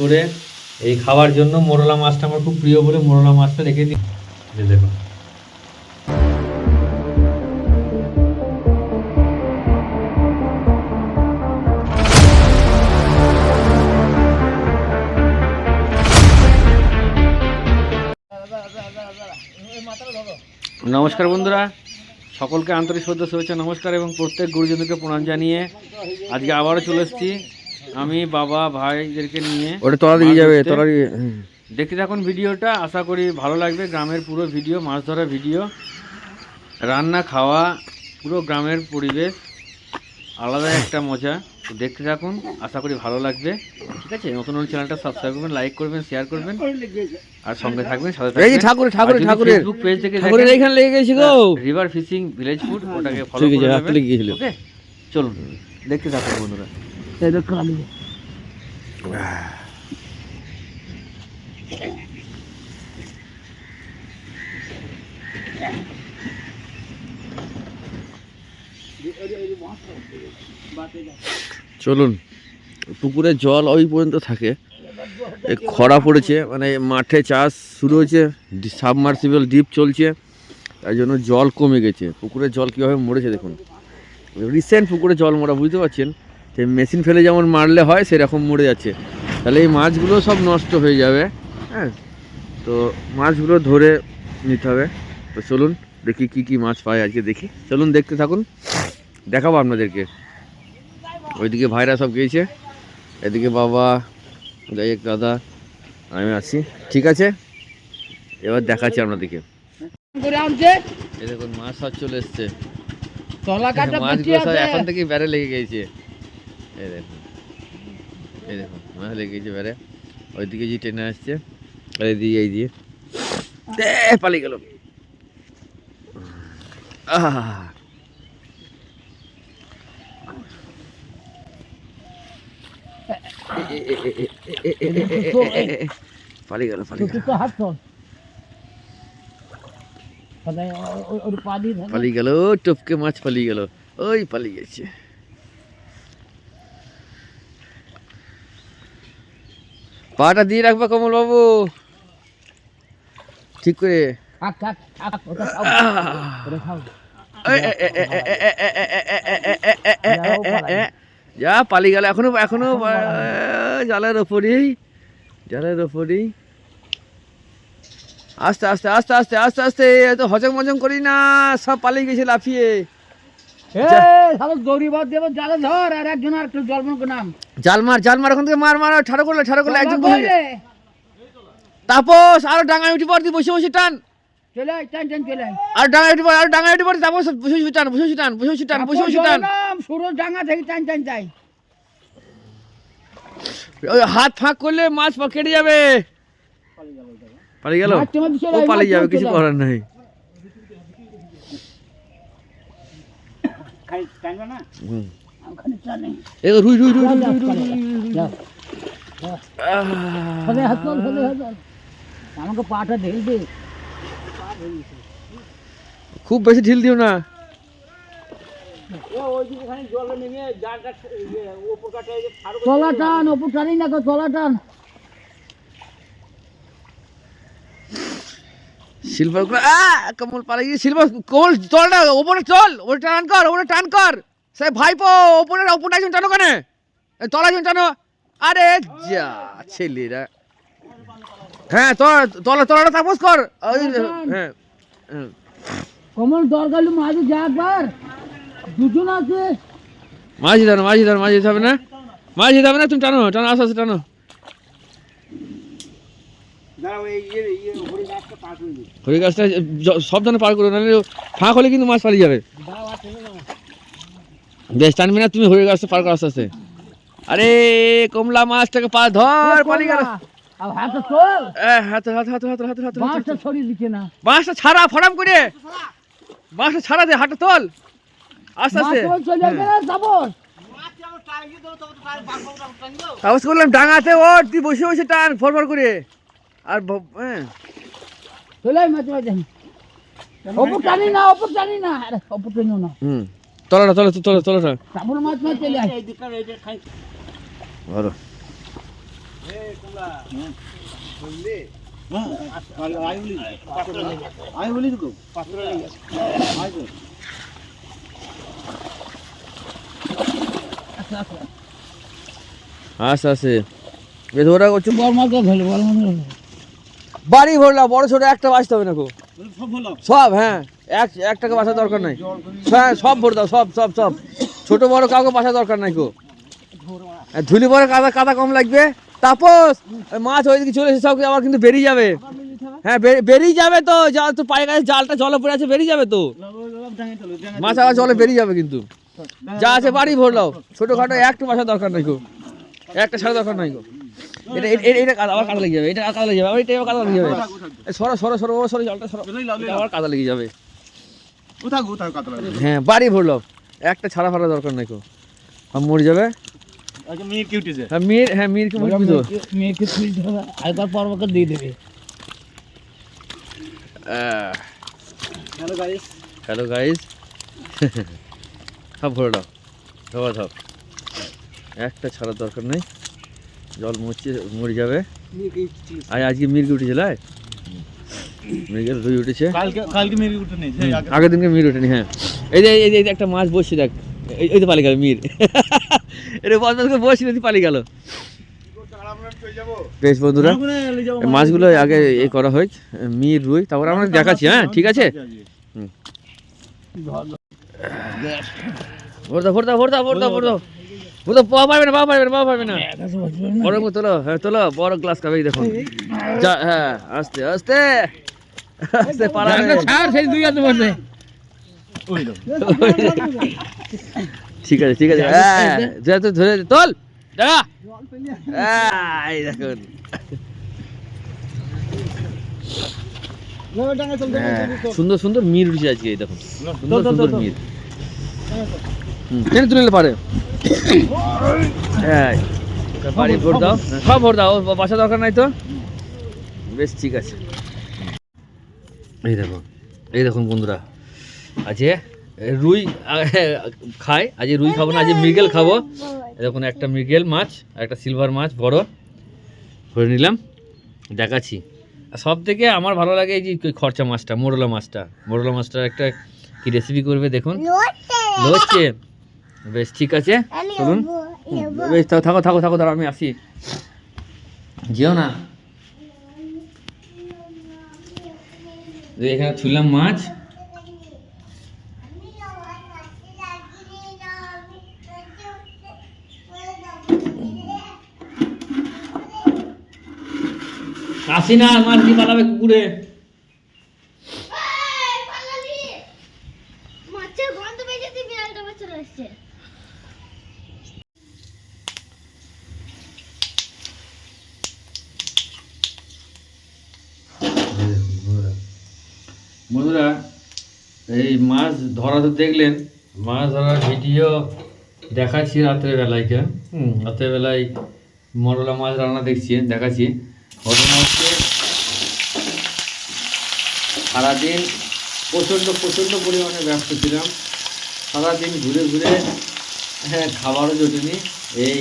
করে এই খাওয়ার জন্য মোরলা মাছটা আমার খুব প্রিয় বলে মোরলা মাছটা রেখে দিই। দেখো নমস্কার বন্ধুরা, সকলকে আন্তরিক শ্রদ্ধা শুভেচ্ছা নমস্কার এবং প্রত্যেক গুরুজনকে প্রণাম জানিয়ে আজকে আবারও চলে এসেছি আমি বাবা ভাইদেরকে নিয়ে। ওটা তোলা দিকে যাবে, তোলা দেখতে থাকুন ভিডিওটা, আশা করি ভালো লাগবে। গ্রামের পুরো ভিডিও, মাছ ধরা ভিডিও, রান্না খাওয়া, পুরো গ্রামের পরিবেশ, আলাদা একটা মজা। তো দেখতে থাকুন, আশা করি ভালো লাগবে। ঠিক আছে, নতুন নতুন চ্যানেলটা সাবস্ক্রাইব করবেন, লাইক করবেন, শেয়ার করবেন আর সঙ্গে থাকবেন, সাথে থাকবেন। ফেসবুক পেজ থেকে এখানে লেগে গেছে গো, রিভার ফিশিং ভিলেজ ফুড, ওটাকে ফলো করবেন। ওকে, চলুন দেখতে থাকুন বন্ধুরা। চলুন, পুকুরের জল ওই পর্যন্ত থাকে, খরা পড়েছে, মানে মাঠে চাষ শুরু হয়েছে, সাবমার্সিবল ডিপ চলছে, তাই জন্য জল কমে গেছে। পুকুরের জল কীভাবে মরেছে দেখুন, রিসেন্ট পুকুরে জল মরা, বুঝতে পারছেন? যে মেশিন ফেলে যেমন মারলে হয় সেরকম মরে যাচ্ছে, তাহলে এই মাছগুলো সব নষ্ট হয়ে যাবে। হ্যাঁ, তো মাছগুলো ধরে নিতে হবে। তো চলুন দেখি কি কি মাছ পাই আজকে, দেখি। চলুন দেখতে থাকুন, দেখাবো আপনাদেরকে। ওইদিকে ভাইরা সব গিয়েছে, এদিকে বাবা, যাই এক দাদা, আমি আছি। ঠিক আছে, এবার দেখাচ্ছি আপনাদেরকে। এই দেখুন মাছ সব চলে এসছে, মাছগুলো সব এখন থেকে ব্যারে লেগে গেছে। এই দেখুন, এই দেখুন মাছ লেগে গেছে ব্যারে। ওইদিকে যে ট্রেনে আসছে, এই দিয়ে এই দিয়ে পালিয়ে গেল। পালিয়ে গেল, পালিয়ে গেল, টপকে মাছ পালিয়ে গেল, ওই পালিয়ে গেছে। পাটা দিয়ে রাখবা কমল বাবু, ঠিক করে। যা পালিয়ে গেল, এখনো এখনো জালের ওপরেই, জালের ওপরেই। আস্তে আস্তে আস্তে আস্তে আস্তে আস্তে, এত হজম মজম করি না, সব পালিয়ে গেছে লাফিয়ে। জালমার জালমার ওখান থেকে মার মার, ঠাড়ো করলে ঠাড়ো করলে একজন তাপস, আরো ডাঙায় উঠি পড়তি, বসে বসে টান, আর ডাঙায় উঠি পড়, আর ডাঙায় উঠি পড়ি, তাপস বসে বসে টান, বসে বসে টান, বসে বসে টান, বসে বসে টান, পুরো ডাঙা থেকে টান টান যাই। ওই হাত ফাঁক করলে মাছ কেটে যাবে। পালিয়ে গেল, ও পালিয়ে যাবে, কিছু করার নাই। রুই রুই রুই আমাকে পাটা ঢেল দে, খুব বেশি ঢিল দিও না। তলা টান, ওপর টানি না, তলা টান। সিলভার কমল পালিয়ে গিয়ে, সিলভার কমল চল না, ওপরে চল, ওপরে টান কর, ওপরে টান কর। সে ভাইপো ওপরে, ওপরে একজন টানো, কেন তলা একজন টানো। আরে যা ছেলেরা, হ্যাঁ তলা তলাটা তাপস কর। হ্যাঁ কমল দরকার মাছ যা, একবার দুজন আছে, মাছ ধরো, মাছ ধরো, মাছ দিতে হবে না, মাছ দিতে হবে না, তুমি টানো টানো, আস্তে আস্তে টানো। হরি গাছটা সাবধানে পার করো, নাহলে ফাঁক হলে কিন্তু মাছ পালিয়ে যাবে। বেশ টানবি না তুমি, হরি গাছটা পার করো আস্তে আস্তে। আরে কমলা মাছটাকে ধর, পালিয়ে গেল। হাতে চল, হাতে হাতে হাতে হাতে হাতে হাতে বাঁশটা ছড়িয়ে দিচ্ছে না। বাঁশটা ছাড়া ফটাম করে, বাঁশটা ছাড়া দে, হাতে তোল আস্তে আস্তে। মাছ চলে যাবে না, যাবো। আওয়াজ করলাম ডাঙাতে ওর, তুই বসে বসে টান ফরফর করে। আর হ্যাঁ চলে আয় মাছ মাছ। অপর টানি না, অপর টানি না, আরে অপর টানিও না। তলাটা তলা তলা তলাটা তারপর মাছ মাছ চলে আয়। ভালো। আস্তে আস্তে বেশ ওরা করছে। বড় মাছ ধরলে, বড় মাছ ধরলে। বাড়ি ভরলাম, বড় ছোট একটা বাঁচতে হবে না গো, সব। হ্যাঁ এক টাকা বাঁচার দরকার নাই। হ্যাঁ সব ভরে দাও, সব সব সব, ছোট বড় কাউকে বাঁচার দরকার নাই গো। ধুলি পরে কাদা কাদা কম লাগবে। তাপস মাছ ওইদিকে চলে এসে সব আবার কিন্তু বেরিয়ে যাবে। হ্যাঁ বেরিয়ে যাবে তো, জাল তো পায়ে কাছে জালটা জলে পড়ে আছে, বেরিয়ে যাবে তো মাছ, আবার জলে বেরিয়ে যাবে কিন্তু। যা আছে বাড়ি ভরলাও, ছোটখাটো একটু বাঁচার দরকার নাই গো, একটা ছাড়া দরকার নাই গো। এটা এটা আবার কাদা লেগে যাবে, এটা কাদা লেগে যাবে, আবার এটা কাদা লেগে যাবে। সরো সরো সরো সরো, জলটা সরো, আবার কাদা লেগে যাবে। হ্যাঁ বাড়ি ভরলাও, একটা ছাড়া ফাড়া দরকার নাই গো, মরে যাবে। হ্যাঁ মির, হ্যাঁ মিরকে মুরগি তো মেয়েকে তুলতে হবে, একবার পর্বকে দিয়ে দেবে। হ্যালো গাইস, সব ভরে দাও, সবাই সব, একটা ছাড়ার দরকার নেই, জল মরে যাবে। আজকে মির্গি উঠেছিল, মৃগেল রুই উঠেছে, কালকে মির উঠে নেই, আগের দিনকে মির উঠেনি। হ্যাঁ এই যে এই একটা মাছ বসছে দেখ, এই তো পালিয়ে গেল মির। এটা বসছিল, পালিয়ে গেল। বেশ বন্ধুরা, মাছগুলো আগে এই করা হয়, মির রুই, তারপর আমরা দেখাচ্ছি। হ্যাঁ ঠিক আছে, ভরদা ভরদা ভরদা ভরদা ভরদা ভরদা, পাওয়া পারবে না, পাওয়া পারবে না, পাওয়া পারবে না। বড় তোলো, হ্যাঁ তোলো, বড় গ্লাস খাবে দেখুন। যা, হ্যাঁ আস্তে আস্তে আস্তে পালা, ছাড়, সেই দুই হাতে বসে। ঠিক আছে ঠিক আছে। হ্যাঁ যা তো ধরে তোল, দাঁড়া। এই দেখুন, সুন্দর সুন্দর মির উঠছে আজকে, এই দেখুন সুন্দর সুন্দর মির। কেন তুলে নিলে পারে। হ্যাঁ বাড়ি ভোট দাও, সব ভোট দাও, বাসা দরকার নাই তো। বেশ ঠিক আছে। এই দেখুন বন্ধুরা, আজকে রুই খাই, আজকে রুই খাবো না, আজকে মৃগেল খাবো। দেখুন একটা মৃগেল মাছ আর একটা সিলভার মাছ বড় ধরে নিলাম, দেখাচ্ছি। আর সব থেকে আমার ভালো লাগে এই যে খরচা মাছটা, মোরলা মাছটা। মোরলা মাছটার একটা কি রেসিপি করবে দেখুন, হচ্ছে। বেশ ঠিক আছে, চলুন। বেশ থাকো থাকো থাকো, দাঁড়া আমি আসি, যেও না। এখানে ছুললাম মাছ, আসি না, মাছ দিয়ে পালাবে কুকুরে। মাছের গন্ধ পেয়ে যদি বিড়ালটা চলে আসছে। বন্ধুরা, এই মাছ ধরা তো দেখলেন, মাছ ধরার ভিডিও দেখাচ্ছি রাত্রেবেলায়। রাত্রেবেলায় মরলা মাছ রান্না দেখাচ্ছি। ঘটনা হচ্ছে, সারাদিন প্রচণ্ড পরিমাণে ব্যস্ত ছিলাম। সারাদিন ঘুরে ঘুরে খাবারও জোটেনি। এই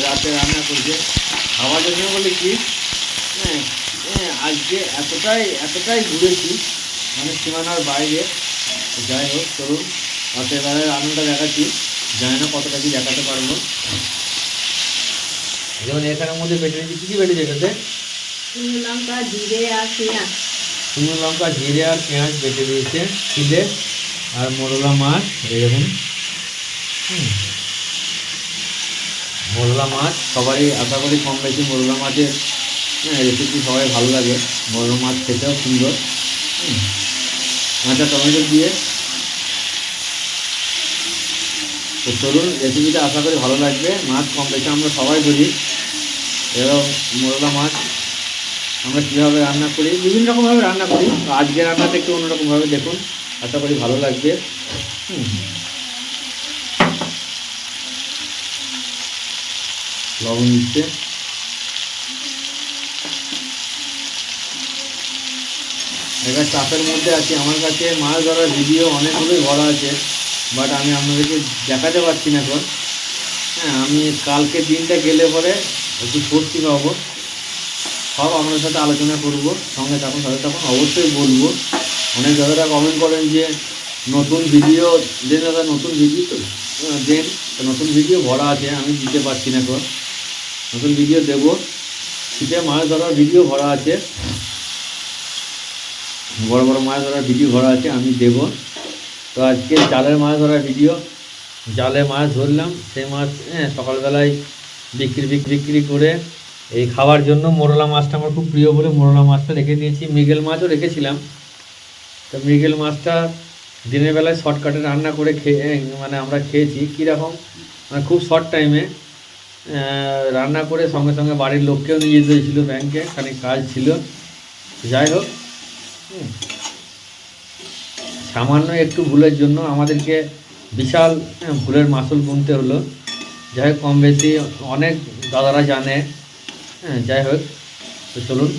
রাতে রান্না করছে, খাবার জন্য বলে কি, আজকে এতটাই ঘুরেছি, মানে সীমানার বাইরে। যাই হোক, চলুন রাতের বেলায় রান্নাটা দেখাচ্ছি, জানি না কতটা কি দেখাতে পারবো। যেমন এখানের মধ্যে বেটে নিচ্ছি, কী বেটে যেটাতে শুকনো লঙ্কা, জিরে আর পেঁয়াজ। শুকনো লঙ্কা, জিরে আর পেঁয়াজ বেটে দিয়েছে তিলে। আর মোরলা মাছ, এই দেখুন মোরলা মাছ। সবারই আশা করি কম বেশি মোরলা মাছের রেসিপি সবাই ভালো লাগে। মোরলা মাছ খেতেও সুন্দর, কাঁচা টমেটো দিয়ে। তো চলুন, রেসিপিটা আশা করি ভালো লাগবে। মাছ কম বেশি আমরা সবাই করি, এবার মোরলা মাছ আমরা কীভাবে রান্না করি, বিভিন্ন রকমভাবে রান্না করি। তো আজকে রান্নাটা একটু অন্যরকমভাবে দেখুন, আশা করি ভালো লাগবে। লবণ দিচ্ছে। এবার চাপের মধ্যে আছি, আমার কাছে মাছ ধরার ভিডিও অনেকগুলোই ভরা আছে, বাট আমি আপনাদেরকে দেখাতে পারছি না এখন। হ্যাঁ, আমি কালকে দিনটা গেলে পরে একটু স্বস্তি পাবো, সব আপনাদের সাথে আলোচনা করব। সঙ্গে থাকুন, সাথে থাকুন, অবশ্যই বলবো। অনেক দাদারা কমেন্ট করেন যে নতুন ভিডিও দেন দাদা, নতুন ভিডিও দেন। তো নতুন ভিডিও ভরা আছে, আমি দিতে পারছি না এখন। নতুন ভিডিও দেবো, শীতে মাছ ধরার ভিডিও ভরা আছে, বড় বড় মাছ ধরার ভিডিও ভরা আছে, আমি দেব। তো আজকে জালের মাছ ধরার ভিডিও, জালে মাছ ধরলাম, সেই মাছ সকালবেলায় বিক্রি করে এই খাওয়ার জন্য মোরলা মাছটা আমার খুব প্রিয় বলে মোরলা মাছটা রেখে দিয়েছি। মৃগেল মাছও রেখেছিলাম। তো মৃগেল মাছটা দিনের বেলায় শর্টকাটে রান্না করে মানে আমরা খেয়েছি। কীরকম, মানে খুব শর্ট টাইমে রান্না করে সঙ্গে সঙ্গে বাড়ির লোককেও নিয়ে যেতে হয়েছিলো ব্যাংকে, খানিক কাজ ছিল। যাই হোক, সামান্য একটু ভুলের জন্য আমাদেরকে বিশাল ভুলের মাসুল গুনতে হলো। যাই হোক, কম বেশি অনেক দাদারা জানে। যাই হোক, তো চলুন,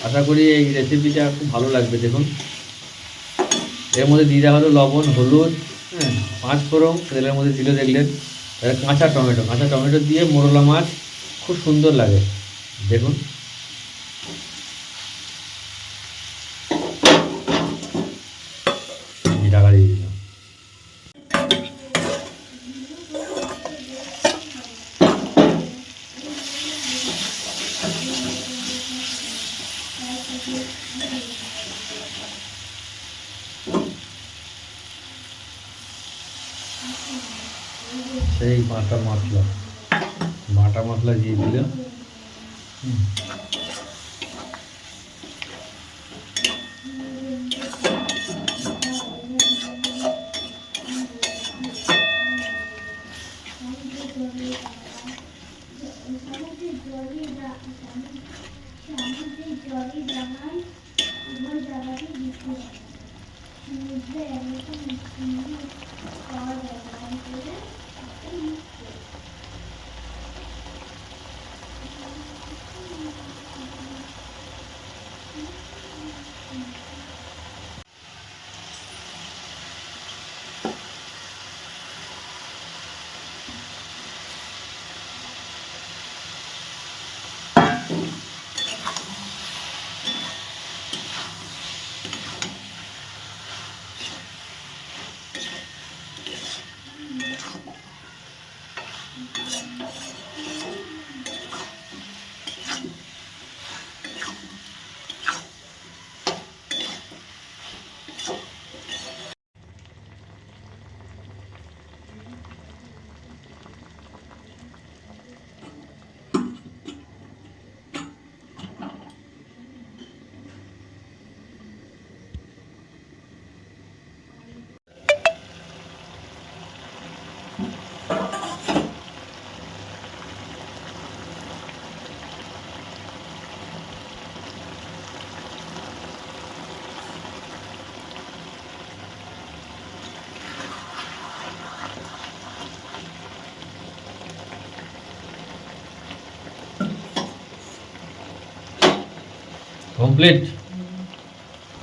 আশা করি এই রেসিপিটা খুব ভালো লাগবে। দেখুন, এর মধ্যে দিয়ে দেওয়া হলো লবণ, হলুদ, 5 ফোড়ন তেলের মধ্যে দিলে দেখলেন, কাঁচা টমেটো দিয়ে মোরলা মাছ খুব সুন্দর লাগে। দেখুন, ঢাকা দিয়ে দিলাম। সেই বাটা মশলা দিয়ে দিলাম।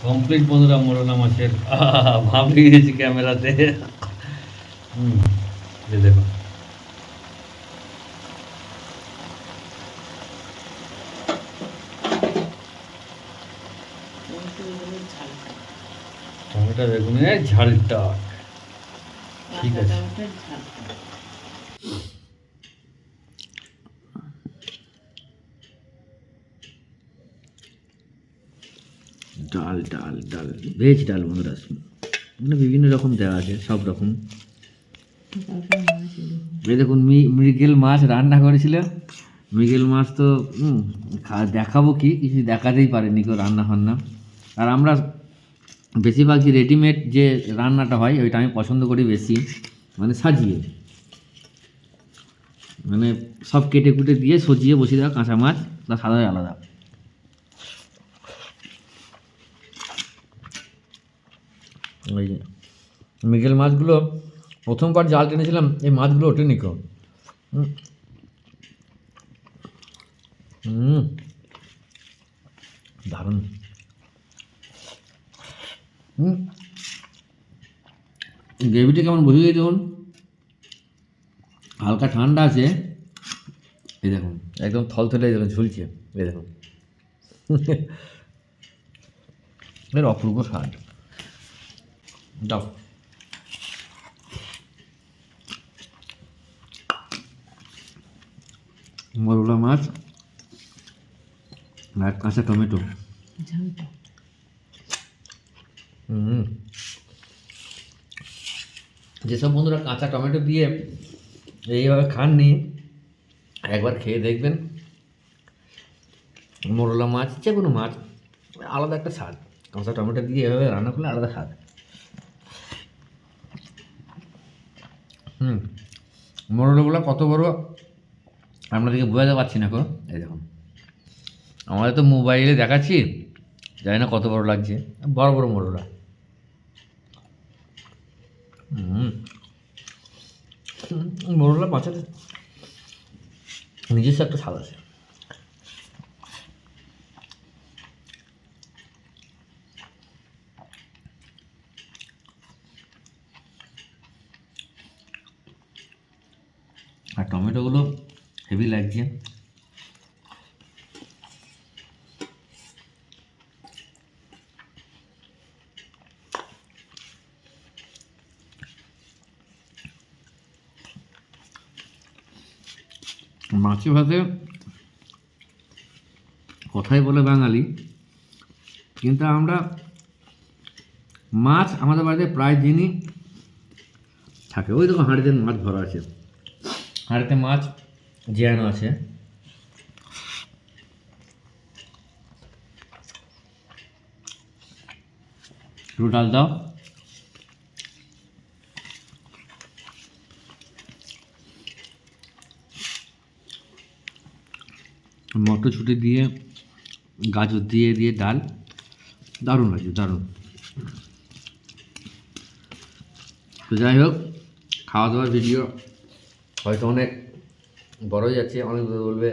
কমপ্লিট বন্ধুরা, মোরলা মাছের ভাব নিয়ে গেছি ক্যামেরাতে। দেখুন, টমেটো বেগুনের ঝালটা ঠিক আছে। ডাল ভেজ ডাল বন্ধুরা, মানে বিভিন্ন রকম দেওয়া আছে, সব রকম। এই দেখুন, মৃগেল মাছ রান্না করেছিল। মৃগেল মাছ তো দেখাবো কি, কিছু দেখাতেই পারেনি কেউ রান্না ফান্না। আর আমরা বেশিরভাগ যে রেডিমেড যে রান্নাটা হয় ওইটা আমি পছন্দ করি বেশি, মানে সাজিয়ে। মানে সব কেটে কুটে দিয়ে সজিয়ে বসিয়ে দেওয়া কাঁচা মাছ, তার সাদাই আলাদা। ওই যে মৃগেল মাছগুলো প্রথমবার জাল টেনেছিলাম, এই মাছগুলো ওঠেনি কেউ। দারুণ। গ্রেভিটা কেমন বুঝে গেছে দেখুন, হালকা ঠান্ডা আছে, এই দেখুন একদম থলথলে দেখুন ঝুলছে, এই দেখুন এর অপূর্ব স্বাদ। দাও মরলা মাছ আর কাঁচা টমেটো। যেসব বন্ধুরা কাঁচা টমেটো দিয়ে এইভাবে খাননি, একবার খেয়ে দেখবেন। মোরলা মাছ, যে কোনো মাছ আলাদা একটা স্বাদ, কাঁচা টমেটো দিয়ে এভাবে রান্না করলে আলাদা স্বাদ। মোরলাগুলো কত বড় আপনাদেরকে বোঝাতে পারছি না গো, এই দেখুন। আমাদের তো মোবাইলে দেখাচ্ছি, জানি না কত বড় লাগছে, বড় বড় মোরলা। মোরলা মাছের নিজস্ব একটা স্বাদ আছে। আর টমেটোগুলো হেভি লাগছে। মাছে ভাতে কথাই বলে বাঙালি, কিন্তু আমরা মাছ আমাদের বাড়িতে প্রায় দিনই থাকে। ওই দেখো হাঁড়িতে মাছ ভরা আছে, হাঁড়িতে মাছ জ্যানো আছে। একটু ডাল দাও। মটরশুঁটি দিয়ে, গাজর দিয়ে দিয়ে ডাল, দারুণ লাগছে, দারুণ। তো যাই হোক, খাওয়া দাওয়ার ভিডিও হয়তো অনেক বড় হয়ে যাচ্ছে, অনেক বলবে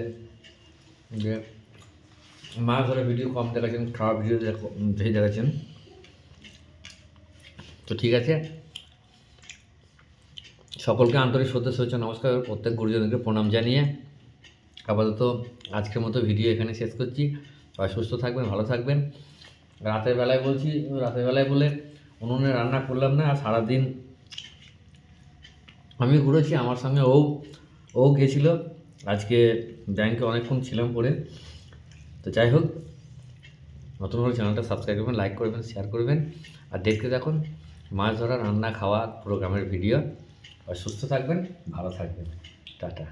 যে মাছ ধরে ভিডিও কম দেখাচ্ছেন, খাওয়া ভিডিও বেশি দেখাচ্ছেন। তো ঠিক আছে, সকলকে আন্তরিক শ্রদ্ধা শুভেচ্ছা নমস্কার, প্রত্যেক গুরুজনকে প্রণাম জানিয়ে আপাতত আজকের মতো ভিডিও এখানে শেষ করছি। সবাই সুস্থ থাকবেন, ভালো থাকবেন। রাতের বেলায় বলছি, রাতের বেলায় বলে উনুনে রান্না করলাম না, আর সারাদিন আমি ঘুরেছি, আমার সঙ্গে ও গেছিলো আজকে ব্যাংকে, অনেকক্ষণ ছিলাম পরে। তো যাই হোক, নতুন করে চ্যানেলটা সাবস্ক্রাইব করবেন, লাইক করবেন, শেয়ার করবেন, আর দেখতে থাকুন মাছ ধরা, রান্না, খাওয়া প্রোগ্রামের ভিডিও। আর সুস্থ থাকবেন, ভালো থাকবেন, টাটা।